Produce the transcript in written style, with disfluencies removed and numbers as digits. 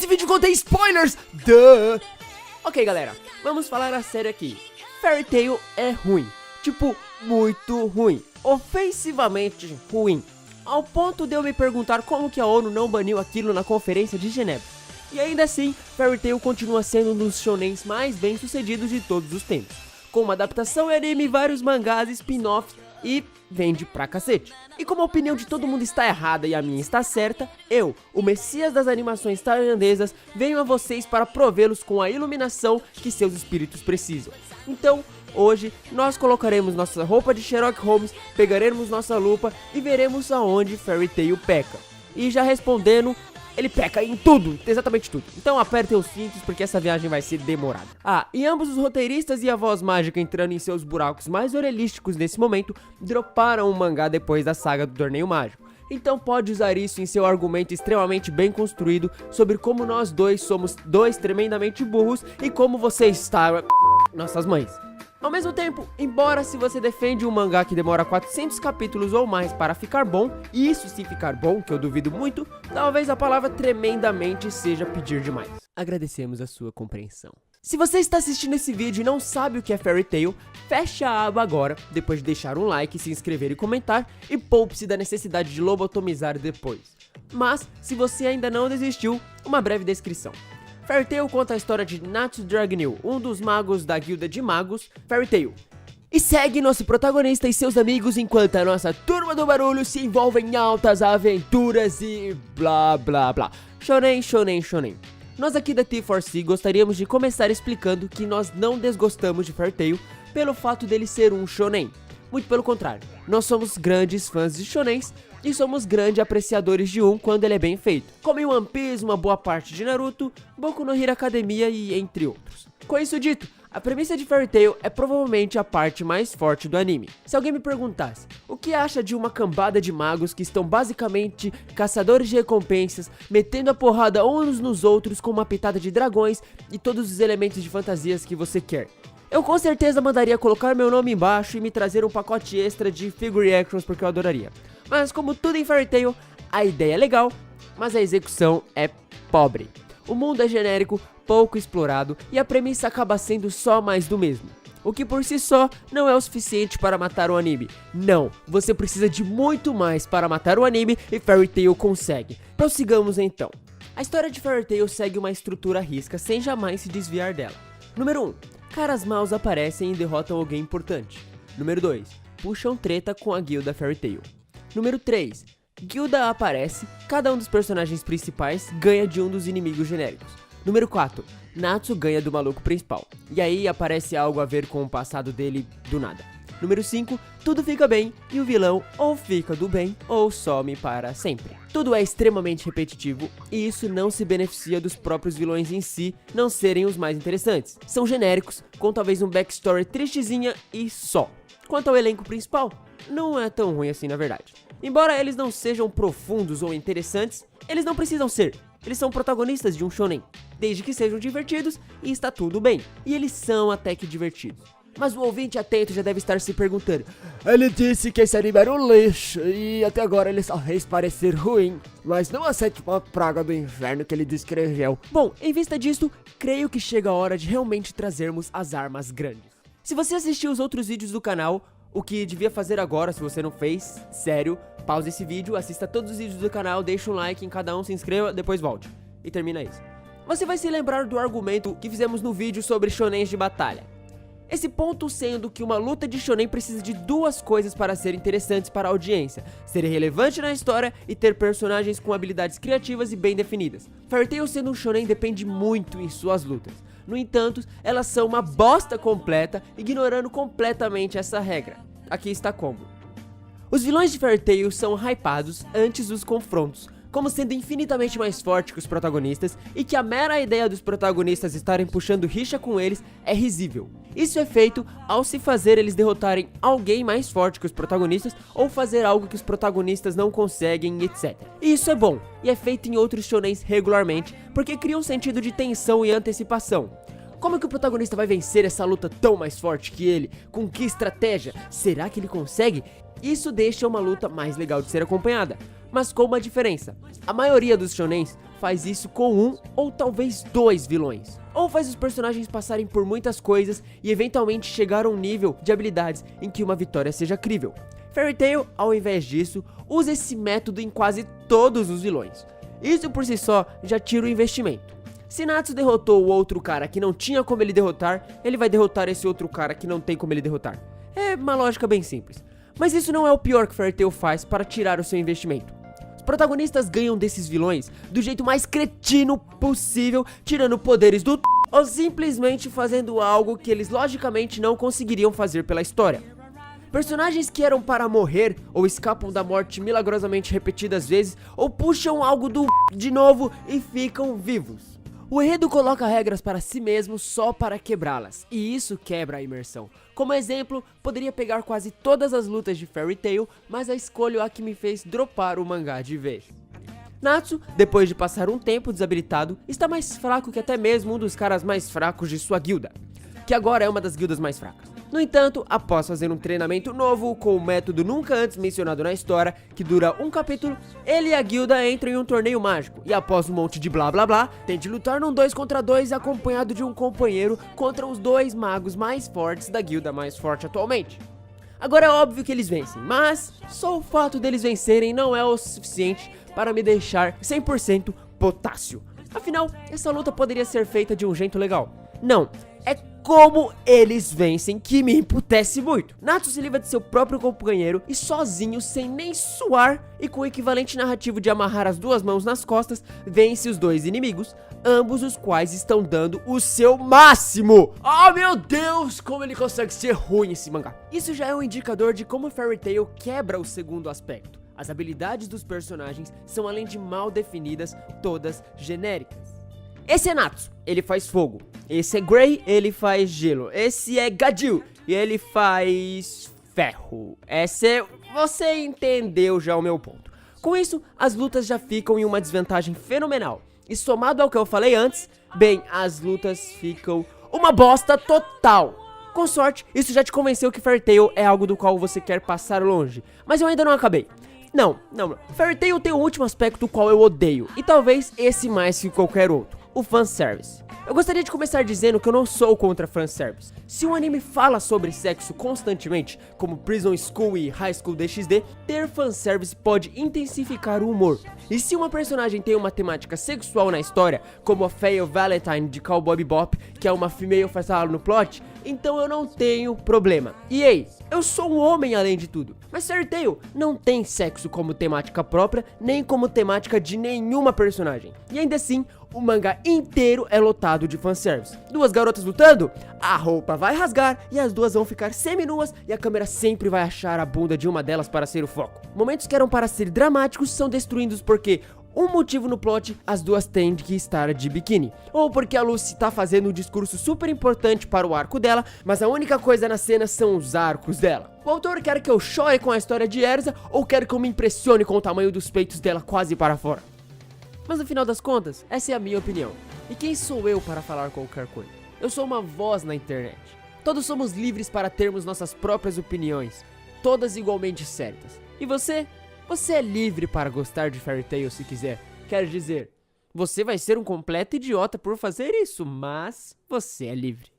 Esse vídeo contém spoilers! Duh! Ok, galera, vamos falar a sério aqui. Fairy Tail é ruim. Tipo, muito ruim. Ofensivamente ruim. Ao ponto de eu me perguntar como que a ONU não baniu aquilo na Conferência de Genebra. E ainda assim, Fairy Tail continua sendo um dos shonens mais bem sucedidos de todos os tempos. Com uma adaptação em anime, vários mangás, spin-offs e vende pra cacete. E como a opinião de todo mundo está errada e a minha está certa, eu, o messias das animações tailandesas, venho a vocês para provê-los com a iluminação que seus espíritos precisam. Então, hoje, nós colocaremos nossa roupa de Sherlock Holmes, pegaremos nossa lupa e veremos aonde Fairy Tail peca. E já respondendo, ele peca em tudo, exatamente tudo. Então apertem os cintos porque essa viagem vai ser demorada. Ah, e ambos os roteiristas e a voz mágica entrando em seus buracos mais orelísticos nesse momento, droparam o mangá depois da saga do Torneio Mágico. Então pode usar isso em seu argumento extremamente bem construído sobre como nós dois somos dois tremendamente burros e como você está... nossas mães. Ao mesmo tempo, embora se você defende um mangá que demora 400 capítulos ou mais para ficar bom, e isso se ficar bom, que eu duvido muito, talvez a palavra tremendamente seja pedir demais. Agradecemos a sua compreensão. Se você está assistindo esse vídeo e não sabe o que é Fairy Tail, feche a aba agora, depois de deixar um like, se inscrever e comentar, e poupe-se da necessidade de lobotomizar depois. Mas, se você ainda não desistiu, uma breve descrição. Fairy Tail conta a história de Natsu Dragneel, um dos magos da guilda de magos, Fairy Tail. E segue nosso protagonista e seus amigos enquanto a nossa turma do barulho se envolve em altas aventuras e blá blá blá. Shonen, shonen, shonen. Nós aqui da T4C gostaríamos de começar explicando que nós não desgostamos de Fairy Tail pelo fato dele ser um shonen. Muito pelo contrário, nós somos grandes fãs de shonens e somos grandes apreciadores de um quando ele é bem feito, como em One Piece, uma boa parte de Naruto, Boku no Hero Academia e entre outros. Com isso dito, a premissa de Fairy Tail é provavelmente a parte mais forte do anime. Se alguém me perguntasse, o que acha de uma cambada de magos que estão basicamente caçadores de recompensas, metendo a porrada uns nos outros com uma pitada de dragões e todos os elementos de fantasias que você quer? Eu com certeza mandaria colocar meu nome embaixo e me trazer um pacote extra de figure actions porque eu adoraria. Mas como tudo em Fairy Tail, a ideia é legal, mas a execução é pobre. O mundo é genérico, pouco explorado e a premissa acaba sendo só mais do mesmo. O que por si só não é o suficiente para matar o anime. Não, você precisa de muito mais para matar o anime e Fairy Tail consegue. Prossigamos então. A história de Fairy Tail segue uma estrutura à risca sem jamais se desviar dela. Número 1. Caras maus aparecem e derrotam alguém importante. Número 2. Puxam treta com a guilda Fairy Tail. Número 3. Guilda aparece, cada um dos personagens principais ganha de um dos inimigos genéricos. Número 4. Natsu ganha do maluco principal. E aí aparece algo a ver com o passado dele do nada. Número 5. Tudo fica bem e o vilão ou fica do bem ou some para sempre. Tudo é extremamente repetitivo e isso não se beneficia dos próprios vilões em si não serem os mais interessantes. São genéricos, com talvez um backstory tristezinha e só. Quanto ao elenco principal, não é tão ruim assim na verdade. Embora eles não sejam profundos ou interessantes, eles não precisam ser. Eles são protagonistas de um shonen, desde que sejam divertidos e está tudo bem. E eles são até que divertidos. Mas o ouvinte atento já deve estar se perguntando: ele disse que esse anime era um lixo e até agora ele só fez parecer ruim, mas não a sétima praga do inferno que ele descreveu. Bom, em vista disso, creio que chega a hora de realmente trazermos as armas grandes. Se você assistiu os outros vídeos do canal, o que devia fazer agora, se você não fez, sério, pause esse vídeo, assista todos os vídeos do canal, deixa um like em cada um, se inscreva, depois volte. E termina isso. Você vai se lembrar do argumento que fizemos no vídeo sobre shonens de batalha. Esse ponto sendo que uma luta de shonen precisa de duas coisas para ser interessantes para a audiência: ser relevante na história e ter personagens com habilidades criativas e bem definidas. Fairy Tail sendo um shonen depende muito em suas lutas. No entanto, elas são uma bosta completa, ignorando completamente essa regra. Aqui está como. Os vilões de Fairy Tail são hypados antes dos confrontos, como sendo infinitamente mais fortes que os protagonistas, e que a mera ideia dos protagonistas estarem puxando rixa com eles é risível. Isso é feito ao se fazer eles derrotarem alguém mais forte que os protagonistas, ou fazer algo que os protagonistas não conseguem, etc. E isso é bom, e é feito em outros shonens regularmente, porque cria um sentido de tensão e antecipação. Como que o protagonista vai vencer essa luta tão mais forte que ele? Com que estratégia? Será que ele consegue? Isso deixa uma luta mais legal de ser acompanhada, mas com uma diferença. A maioria dos shonens faz isso com um ou talvez dois vilões, ou faz os personagens passarem por muitas coisas e eventualmente chegar a um nível de habilidades em que uma vitória seja crível. Fairy Tail, ao invés disso, usa esse método em quase todos os vilões. Isso por si só já tira o investimento. Se Natsu derrotou o outro cara que não tinha como ele derrotar, ele vai derrotar esse outro cara que não tem como ele derrotar. É uma lógica bem simples. Mas isso não é o pior que Fairy Tail faz para tirar o seu investimento. Os protagonistas ganham desses vilões do jeito mais cretino possível, tirando poderes do ou simplesmente fazendo algo que eles logicamente não conseguiriam fazer pela história. Personagens que eram para morrer, ou escapam da morte milagrosamente repetidas vezes, ou puxam algo do de novo e ficam vivos. O enredo coloca regras para si mesmo só para quebrá-las, e isso quebra a imersão. Como exemplo, poderia pegar quase todas as lutas de Fairy Tail, mas a escolho a que me fez dropar o mangá de vez. Natsu, depois de passar um tempo desabilitado, está mais fraco que até mesmo um dos caras mais fracos de sua guilda, que agora é uma das guildas mais fracas. No entanto, após fazer um treinamento novo com um método nunca antes mencionado na história, que dura um capítulo, ele e a guilda entram em um torneio mágico, e após um monte de blá blá blá, tem de lutar num 2 contra 2 acompanhado de um companheiro contra os dois magos mais fortes da guilda mais forte atualmente. Agora é óbvio que eles vencem, mas só o fato deles vencerem não é o suficiente para me deixar 100% potássio. Afinal, essa luta poderia ser feita de um jeito legal. Não, é como eles vencem que me emputece muito. Natsu se livra de seu próprio companheiro e sozinho, sem nem suar e com o equivalente narrativo de amarrar as duas mãos nas costas, vence os dois inimigos, ambos os quais estão dando o seu máximo. Oh meu Deus, como ele consegue ser ruim esse mangá. Isso já é um indicador de como Fairy Tail quebra o segundo aspecto. As habilidades dos personagens são, além de mal definidas, todas genéricas. Esse é Natsu, ele faz fogo. Esse é Gray, ele faz gelo. Esse é Gadil, e ele faz ferro. Esse é... Você entendeu já o meu ponto. Com isso, as lutas já ficam em uma desvantagem fenomenal. E somado ao que eu falei antes, bem, as lutas ficam uma bosta total. Com sorte, isso já te convenceu que Fairy Tail é algo do qual você quer passar longe. Mas eu ainda não acabei. Não. Fairy Tail tem um último aspecto do qual eu odeio, e talvez esse mais que qualquer outro: o fanservice. Eu gostaria de começar dizendo que eu não sou contra fanservice. Se um anime fala sobre sexo constantemente, como Prison School e High School DxD, ter fanservice pode intensificar o humor. E se uma personagem tem uma temática sexual na história, como a Faye Valentine de Cowboy Bebop, que é uma female fatal no plot, então eu não tenho problema. E ei, eu sou um homem além de tudo. Mas Fairy Tail não tem sexo como temática própria, nem como temática de nenhuma personagem. E ainda assim, o mangá inteiro é lotado de fanservice. Duas garotas lutando, a roupa vai rasgar e as duas vão ficar semi-nuas e a câmera sempre vai achar a bunda de uma delas para ser o foco. Momentos que eram para ser dramáticos são destruídos porque um motivo no plot, as duas têm que estar de biquíni, ou porque a Lucy tá fazendo um discurso super importante para o arco dela, mas a única coisa na cena são os arcos dela. O autor quer que eu chore com a história de Erza, ou quer que eu me impressione com o tamanho dos peitos dela quase para fora. Mas no final das contas, essa é a minha opinião. E quem sou eu para falar qualquer coisa? Eu sou uma voz na internet. Todos somos livres para termos nossas próprias opiniões, todas igualmente certas. E você? Você é livre para gostar de Fairy Tail se quiser. Quero dizer, você vai ser um completo idiota por fazer isso, mas você é livre.